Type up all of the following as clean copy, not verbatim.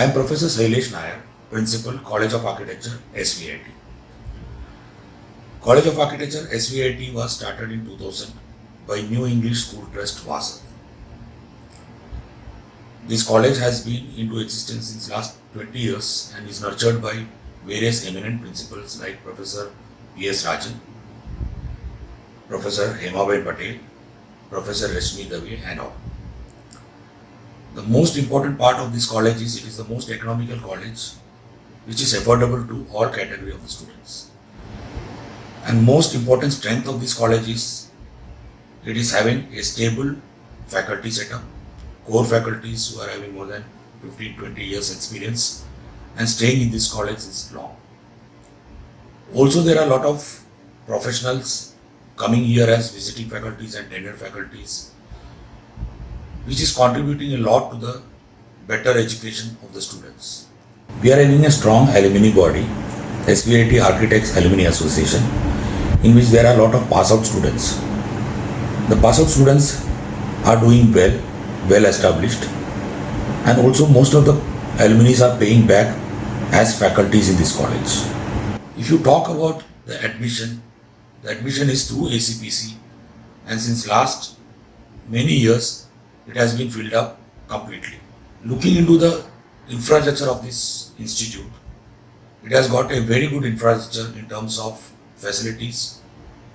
I am Professor Sailesh Nair, Principal, College of Architecture, SVIT. College of Architecture, SVIT was started in 2000 by New English School Trust, Vasa. This college has been into existence since last 20 years and is nurtured by various eminent principals like Professor P.S. Rajan, Professor Hemaben Patel, Professor Rashmi Dave and all. The most important part of this college is it is the most economical college which is affordable to all category of the students. And most important strength of this college is it is having a stable faculty setup, core faculties who are having more than 15-20 years experience and staying in this college is long. Also there are a lot of professionals coming here as visiting faculties and tenured faculties, which is contributing a lot to the better education of the students. We are having a strong alumni body, SVIT Architects Alumni Association, in which there are a lot of pass-out students. The pass-out students are doing well established, and also most of the alumni are paying back as faculties in this college. If you talk about the admission is through ACPC, and since last many years, it has been filled up completely. Looking into the infrastructure of this institute, it has got a very good infrastructure in terms of facilities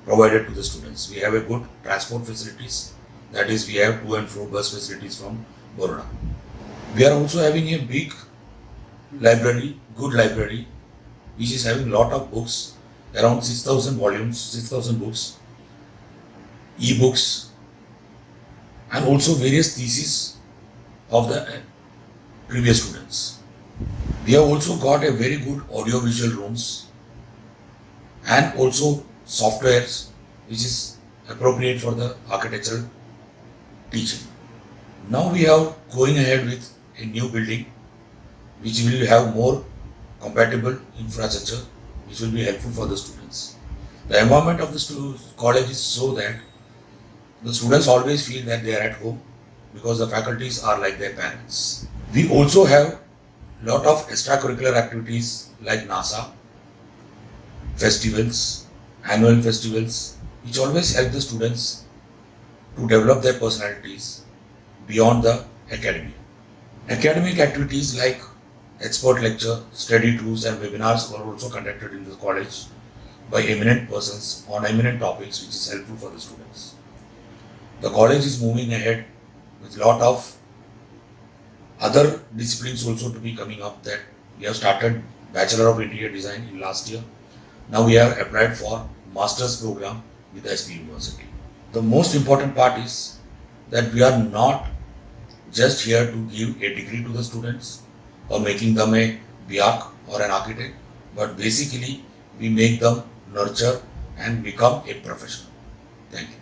provided to the students. We have a good transport facilities, that is we have to and fro bus facilities from Baroda. We are also having a big library, good library, which is having lot of books, around 6,000 volumes, 6,000 books, e-books, and also various theses of the previous students. We have also got a very good audio-visual rooms and also softwares which is appropriate for the architectural teaching. Now we are going ahead with a new building which will have more compatible infrastructure which will be helpful for the students. The environment of the college is so that the students always feel that they are at home because the faculties are like their parents. We also have lot of extracurricular activities like NASA, festivals, annual festivals, which always help the students to develop their personalities beyond the academy. Academic activities like expert lecture, study tours and webinars are also conducted in the college by eminent persons on eminent topics which is helpful for the students. The college is moving ahead with a lot of other disciplines also to be coming up, that we have started Bachelor of Interior Design in last year. Now we have applied for Master's program with SP University. The most important part is that we are not just here to give a degree to the students or making them a BArch or an architect, but basically we make them nurture and become a professional. Thank you.